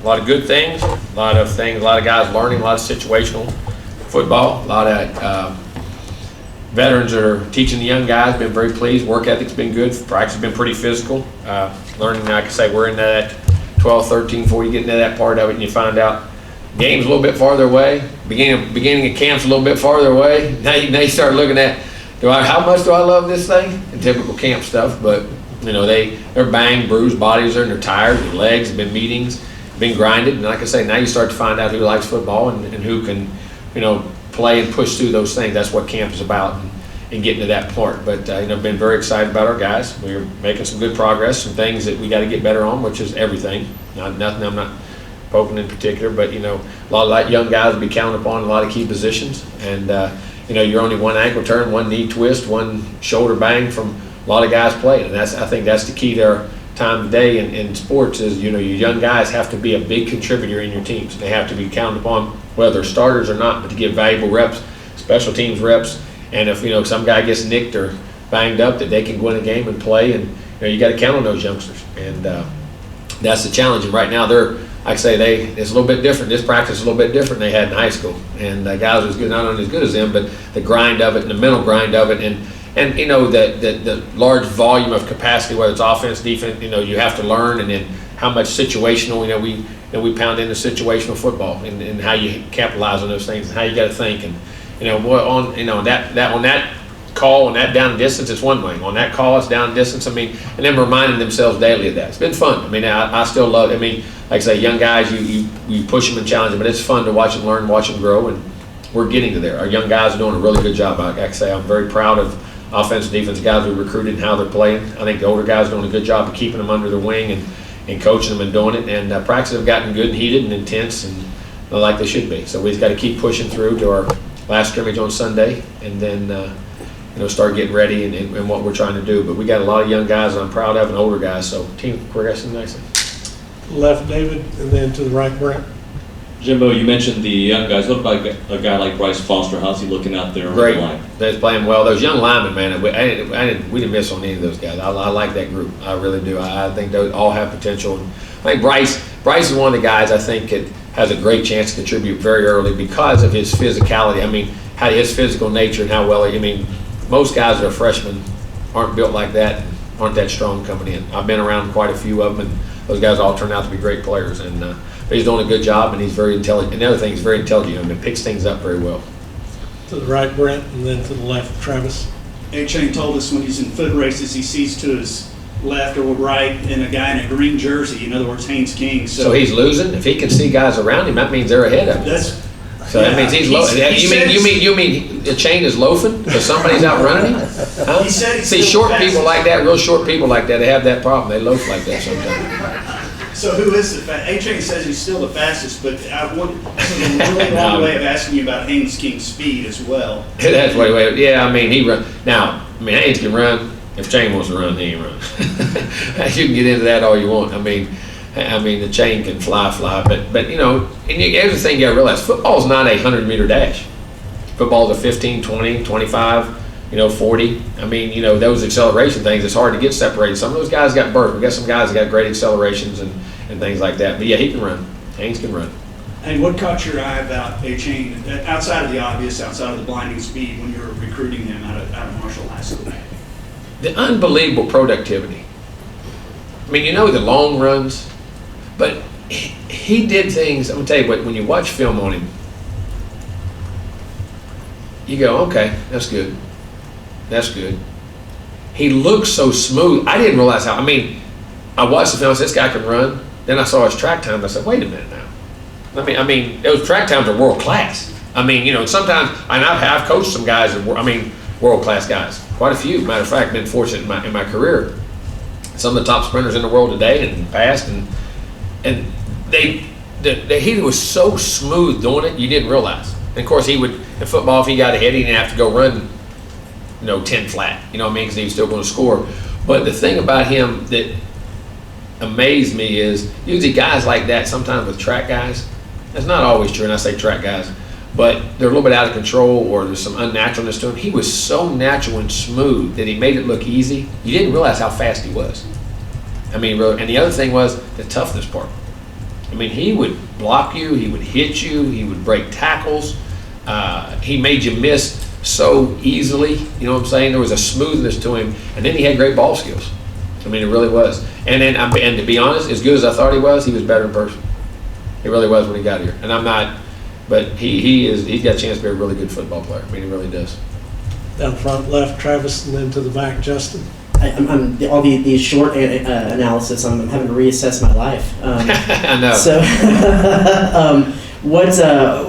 lot of good things, a lot of guys learning, a lot of situational football, a lot of veterans that are teaching the young guys. Been very pleased. Work ethic's been good. Practice has been pretty physical. Learning, like I say, we're in that 12, 13, before you get into that part of it and you find out game's a little bit farther away. Beginning of camp's a little bit farther away. Now you start looking at, how much do I love this thing? And typical camp stuff, but they're banged, bruised bodies, they're tired, their legs have been meetings, been grinded, and like I say, now you start to find out who likes football and who can, play and push through those things. That's what camp is about, and getting to that part. But been very excited about our guys. We're making some good progress, some things that we got to get better on, which is everything. Nothing I'm not poking in particular, but a lot of young guys will be counted upon in a lot of key positions, and you're only one ankle turn, one knee twist, one shoulder bang from a lot of guys playing, and I think that's the key to our time today in sports is, your young guys have to be a big contributor in your teams. They have to be counted upon, whether they're starters or not, but to give valuable reps, special teams reps, and if some guy gets nicked or banged up, that they can win a game and play, and you got to count on those youngsters, and that's the challenge. And right now they're, like I say, it's a little bit different. This practice is a little bit different than they had in high school, and guys was good, not only as good as them, but the grind of it and the mental grind of it, and the large volume of capacity, whether it's offense, defense, you have to learn, and then how much situational, we pound into situational football, and how you capitalize on those things, and how you got to think, and on that call, on that down and distance, it's one way. On that call, it's down and distance. And then reminding themselves daily of that. It's been fun. I still love it. Like I say, young guys, you push them and challenge them, but it's fun to watch them learn, watch them grow, and we're getting to there. Our young guys are doing a really good job. Like I say, I'm very proud of offensive, defensive guys we recruited and how they're playing. I think the older guys are doing a good job of keeping them under their wing and coaching them and doing it. And practices have gotten good and heated and intense, and like they should be. So we've got to keep pushing through to our last scrimmage on Sunday, and then start getting ready and what we're trying to do. But we got a lot of young guys that I'm proud of, and older guys, so team progressing nicely. Left David, and then to the right Brent. Jimbo, you mentioned the young guys. Look like a guy like Bryce Foster. How's he looking out there? Great. They're playing well. Those young linemen, man, we didn't miss on any of those guys. I like that group. I really do. I think they all have potential. And I think Bryce is one of the guys I think has a great chance to contribute very early because of his physicality. How his physical nature and how well most guys that are freshmen aren't built like that, and aren't that strong coming in. I've been around quite a few of them, and those guys all turn out to be great players. And but he's doing a good job, and he's very intelligent. And the other thing, he's very intelligent. He picks things up very well. To the right Brent, and then to the left Travis. A-Chain told us when he's in foot races, he sees to his left or right and a guy in a green jersey. In other words, Haynes King. So he's losing. If he can see guys around him, that means they're ahead of him. That means he's low. You mean the chain is loafing because somebody's outrunning him? Huh? He said see, short people like that, real short people like that, they have that problem. They loaf like that sometimes. So who is the fastest? A-Chain says he's still the fastest, but I want a really long way of asking you about Haynes King's speed as well. That's what. Yeah, he run. Now, Haynes can run. If Chain wants to run, he can run. You can get into that all you want. The chain can fly, but and here's the thing you gotta realize: football's not a 100-meter dash. Football's a 15, 20, 25, 40. Those acceleration things, it's hard to get separated. Some of those guys got burst. We got some guys that got great accelerations and things like that. But yeah, he can run. Haynes can run. And what caught your eye about A-Chain, outside of the obvious, outside of the blinding speed, when you were recruiting him out of Marshall High School? The unbelievable productivity. The long runs, but he did things. I'm gonna tell you what. When you watch film on him, you go, okay, that's good. That's good. He looks so smooth. I didn't realize how. I watched the film. I said, this guy can run. Then I saw his track times. I said, wait a minute now. Those track times are world class. Sometimes, and I've coached some guys that were, world class guys. Quite a few. Matter of fact, been fortunate in my career. Some of the top sprinters in the world today and past, and he was so smooth doing it, you didn't realize. And of course, he would in football, if he got ahead, he didn't have to go run, 10 flat. Because he was still going to score. But the thing about him that amazed me is usually guys like that, sometimes with track guys, that's not always true, and I say track guys, but they're a little bit out of control or there's some unnaturalness to him. He was so natural and smooth that he made it look easy. You didn't realize how fast he was. And the other thing was the toughness part. I mean, he would block you, he would hit you, he would break tackles. He made you miss so easily, you know what I'm saying? There was a smoothness to him, and then he had great ball skills. I mean, it really was. And then, and to be honest, as good as I thought he was better in person. He really was when he got here. And I'm not, but he's got a chance to be a really good football player. I mean, he really does. Down front left, Travis, and then to the back, Justin. I'm all the short analysis. I'm having to reassess my life. I know. So, what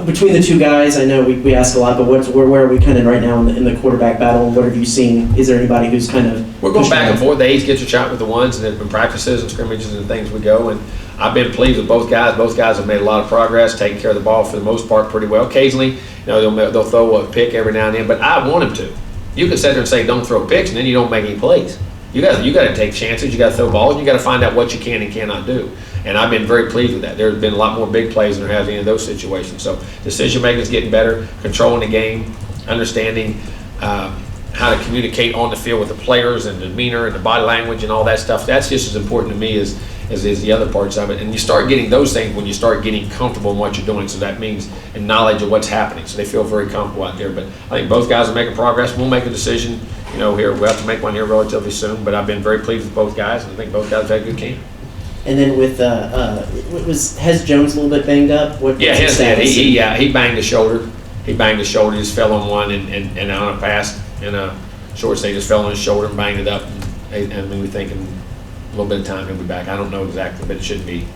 between the two guys? I know we ask a lot, but where are we kind of right now in the quarterback battle? What have you seen? Is there anybody who's kind of We're going back and forth. They each get your shot with the ones, and in practices and scrimmages and things we go. And I've been pleased with both guys. Both guys have made a lot of progress, taking care of the ball for the most part pretty well. Occasionally, you know, they'll throw a pick every now and then, but I want them to. You can sit there and say don't throw picks, and then you don't make any plays. You got to take chances. You got to throw balls. And you got to find out what you can and cannot do. And I've been very pleased with that. There's been a lot more big plays than there has been in those situations. So decision making is getting better, controlling the game, understanding how to communicate on the field with the players and the demeanor and the body language and all that stuff. That's just as important to me as the other parts of it. And you start getting those things when you start getting comfortable in what you're doing. So that means in knowledge of what's happening. So they feel very comfortable out there. But I think both guys are making progress. We'll make a decision, you know, here. We'll have to make one here relatively soon. But I've been very pleased with both guys. And I think both guys have had a good camp. And then with Hez Jones a little bit banged up? Yeah, he banged his shoulder. He banged his shoulder, just fell on one and on a pass in a short state, just fell on his shoulder and banged it up. And I mean, we think in a little bit of time he'll be back. I don't know exactly, but it shouldn't be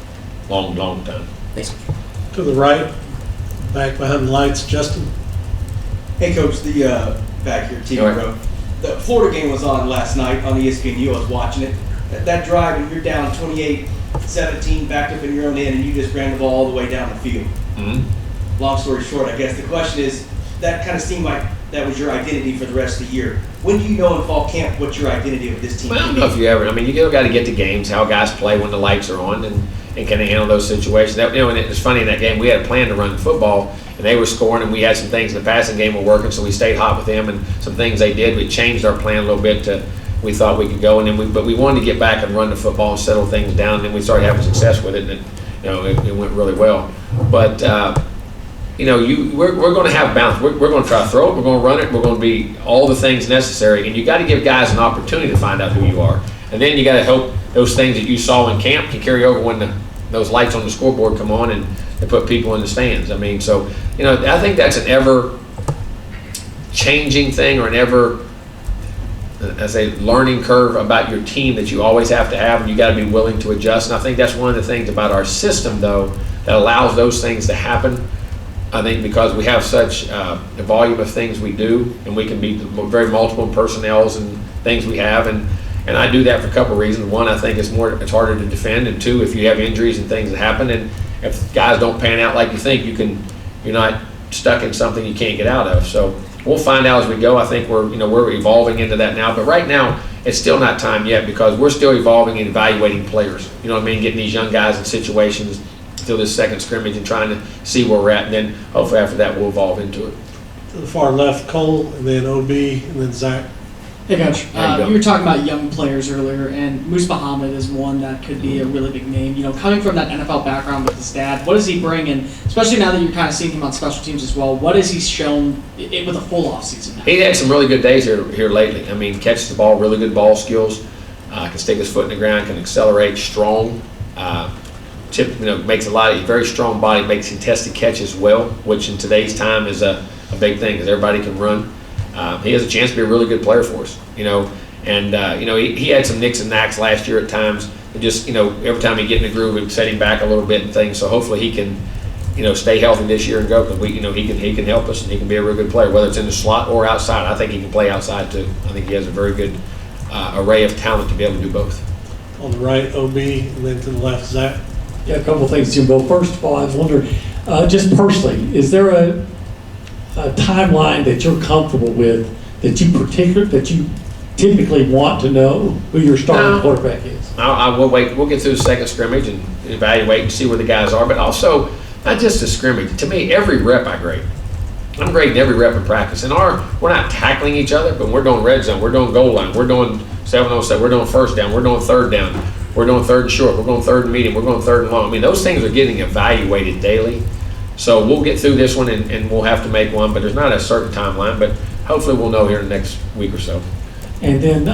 long time. Thanks. To the right, back behind the lights, Justin. Hey, Coach, the back here, TV Go ahead. row. The Florida game was on last night on ESPNU. I was watching it. That drive, and you're down 28-17, backed up in your own end, and you just ran the ball all the way down the field. Mm-hmm. Long story short, I guess the question is, that kind of seemed like that was your identity for the rest of the year. When do you know in fall camp what your identity of this team Well, I don't is? know if you ever. I mean, you got to get to games, how guys play when the lights are on, and can they handle those situations. That, you know, and it's funny in that game we had a plan to run the football, and they were scoring, and we had some things in the passing game were working, so we stayed hot with them, and some things they did. We changed our plan a little bit to. We thought we could go, and then but we wanted to get back and run the football and settle things down. And then we started having success with it, and you know it went really well. But you know, we're going to have balance. We're going to try to throw it. We're going to run it. We're going to be all the things necessary. And you got to give guys an opportunity to find out who you are. And then you got to hope those things that you saw in camp can carry over when those lights on the scoreboard come on and they put people in the stands. I mean, so you know, I think that's an ever changing thing or an ever as a learning curve about your team that you always have to have, and you got to be willing to adjust. And I think that's one of the things about our system, though, that allows those things to happen. I think because we have such a volume of things we do, and we can be very multiple personnels and things we have, and I do that for a couple of reasons. One, I think it's harder to defend, and two, if you have injuries and things that happen, and if guys don't pan out like you think, you're not stuck in something you can't get out of. So we'll find out as we go. I think we're evolving into that now, but right now it's still not time yet because we're still evolving and evaluating players. You know what I mean? Getting these young guys in situations through this second scrimmage and trying to see where we're at, and then hopefully after that we'll evolve into it. To the far left, Cole, and then OB, and then Zach. Hey, Coach. There you go. You were talking about young players earlier, and Moose Muhammad is one that could be a really big name. You know, coming from that NFL background with his dad, what does he bring? And especially now that you're kind of seeing him on special teams as well, what has he shown with a full offseason now? He had some really good days here lately. I mean, catches the ball, really good ball skills, can stick his foot in the ground, can accelerate, strong. Makes very strong body, makes contested catches well, which in today's time is a big thing because everybody can run. He has a chance to be a really good player for us, you know. And he had some nicks and knacks last year at times. And just every time he get in the groove, it set him back a little bit and things. So hopefully he can, stay healthy this year and go because he can help us and he can be a real good player, whether it's in the slot or outside. I think he can play outside too. I think he has a very good array of talent to be able to do both. On the right, OB, and then to the left, Zach. Yeah, a couple of things, Jimbo. First of all, I was wondering, just personally, is there a timeline that you're comfortable with that you typically want to know who your starting quarterback is? We'll wait. We'll get through the second scrimmage and evaluate and see where the guys are. But also, not just the scrimmage. To me, every rep I grade. I'm grading every rep in practice. And we're not tackling each other, but we're doing red zone. We're doing goal line. We're doing 7-on-7. We're doing first down. We're doing third down. we're doing third and short, we're going third and medium, we're going third and long. I mean, those things are getting evaluated daily. So we'll get through this one and we'll have to make one, but there's not a certain timeline, but hopefully we'll know here in the next week or so. And then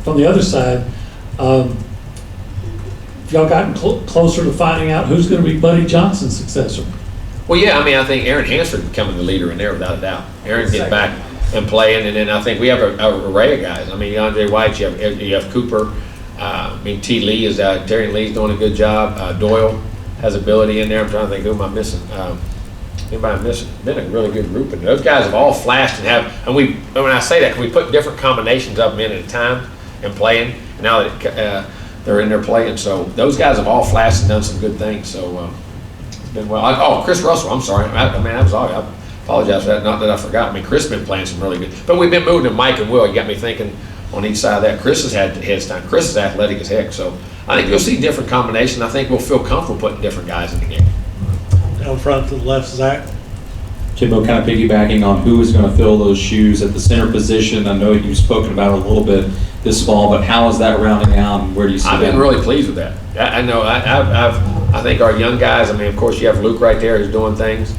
from the other side, have y'all gotten closer to finding out who's going to be Buddy Johnson's successor? Well, yeah, I mean, I think Aaron Hansford becoming the leader in there without a doubt. Aaron getting back and playing, and then I think we have an array of guys. I mean, Andre White, you have Cooper. I mean, T. Lee is Terry Lee's doing a good job. Doyle has ability in there. I'm trying to think, who am I missing? Anybody I'm missing? Been a really good group, and those guys have all flashed and when I say that, can we put different combinations of them in at a time and playing? And now that they're in there playing, so those guys have all flashed and done some good things. So it's been well. Chris Russell, I'm sorry. I mean, that was all. I apologize for that. Not that I forgot. I mean, Chris has been playing some really good, but we've been moving to Mike and Will. You got me thinking on each side of that. Chris has had his time. Chris is athletic as heck, so I think you'll see different combinations. I think we'll feel comfortable putting different guys in the game. Down front to the left, Zach. Jimbo, kind of piggybacking on who is going to fill those shoes at the center position. I know you've spoken about it a little bit this fall, but how is that rounding out, and where do you see that? I've been really pleased with that. I know I think our young guys. I mean, of course, you have Luke right there who's doing things.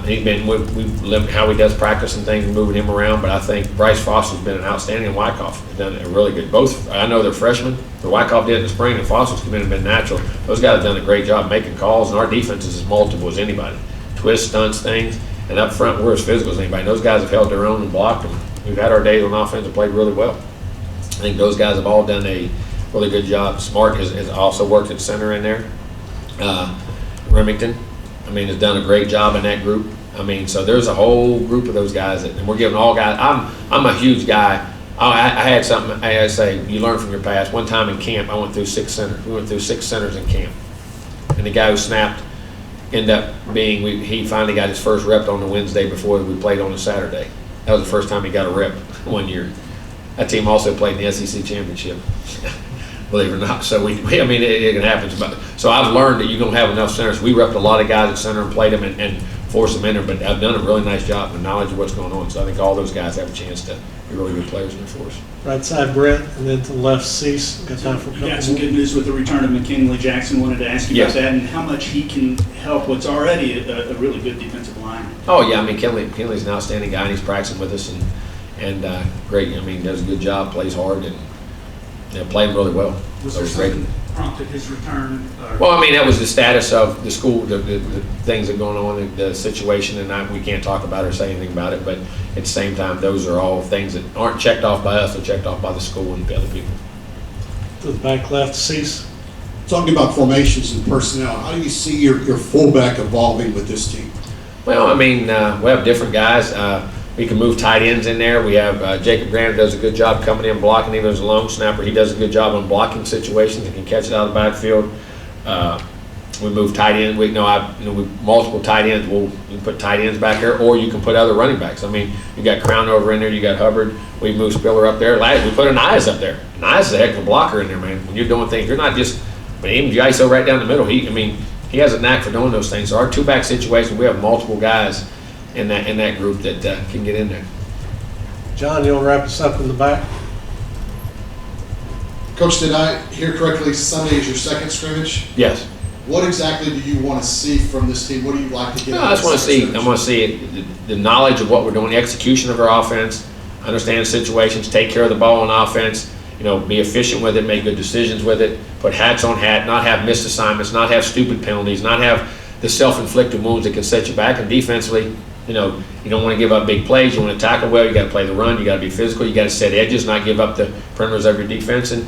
We've lived how he does practice and things, and moving him around. But I think Bryce Foster's been an outstanding, and Wyckoff has done a really good. Both, I know they're freshmen. The Wyckoff did in the spring, and Foster's come in and been natural. Those guys have done a great job making calls, and our defense is as multiple as anybody. Twists, stunts, things, and up front we're as physical as anybody. Those guys have held their own and blocked them. We've had our days on offense and played really well. I think those guys have all done a really good job. Smart has also worked at center in there. Remington, I mean, has done a great job in that group. I mean, so there's a whole group of those guys, and we're giving all guys. I'm a huge guy. I had something I had to say. You learn from your past. One time in camp, I went through 6 centers. We went through 6 centers in camp, and the guy who snapped ended up being. He finally got his first rep on the Wednesday before we played on the Saturday. That was the first time he got a rep one year. That team also played in the SEC championship. Believe it or not. So I mean, it can happen. So I've learned that you're going to have enough centers. We repped a lot of guys at center and played them and forced them in there, but I've done a really nice job with knowledge of what's going on. So I think all those guys have a chance to be really good players in there for us. Right side, Brent, and then to the left, Cease. Got time for a You couple got some more. good news with the return of McKinley Jackson. Wanted to ask you Yes. about that and how much he can help what's already a really good defensive line. Oh yeah, I mean Kinley's an outstanding guy, and he's practicing with us and great. I mean, does a good job, plays hard, and playing really well. Was So there it's great. something prompted his return? Well, I mean, that was the status of the school, the things that are going on, the situation, and we can't talk about it or say anything about it, but at the same time, those are all things that aren't checked off by us, they're checked off by the school and the other people. To the back left, Cease. Talking about formations and personnel, how do you see your fullback evolving with this team? Well, I mean, we have different guys. We can move tight ends in there. We have Jacob Grant, who does a good job coming in blocking. Even as a long snapper, he does a good job on blocking situations and can catch it out of the backfield. We move tight end. We multiple tight ends. You can put tight ends back there, or you can put other running backs. I mean, you got Crown over in there. You got Hubbard. We move Spiller up there. We put Anias up there. Anias is a heck of a blocker in there, man. When you're doing things, you're not just. But even Jaiso right down the middle. He has a knack for doing those things. So our 2-back situation, we have multiple guys in that group that can get in there. John, you want to wrap us up in the back? Coach, did I hear correctly, Sunday is your second scrimmage? Yes. What exactly do you want to see from this team? What do you like to get No, out I of just want to the see. second I scrimmage? want to see the knowledge of what we're doing, the execution of our offense, understand situations, take care of the ball on offense. Be efficient with it, make good decisions with it, put hats on hat, not have missed assignments, not have stupid penalties, not have the self-inflicted wounds that can set you back. And defensively, you don't want to give up big plays. You want to tackle well. You got to play the run. You got to be physical. You got to set edges, not give up the perimeters of your defense, and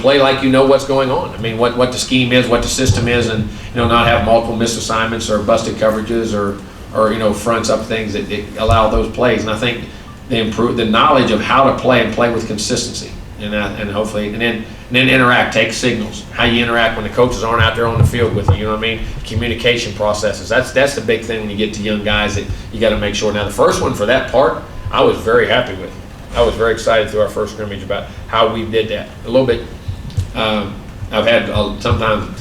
play like you know what's going on. I mean, what the scheme is, what the system is, and not have multiple missed assignments or busted coverages or fronts up things that allow those plays. And I think they improve the knowledge of how to play and play with consistency. And hopefully, and then interact, take signals, how you interact when the coaches aren't out there on the field with you, you know what I mean? Communication processes, that's the big thing when you get to young guys that you got to make sure. Now, the first one for that part, I was very happy with. I was very excited through our first scrimmage about how we did that. A little bit, I've had sometimes,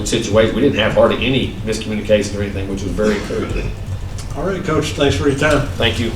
situations we didn't have hardly any miscommunications or anything, which was very encouraging. All right, Coach, thanks for your time. Thank you.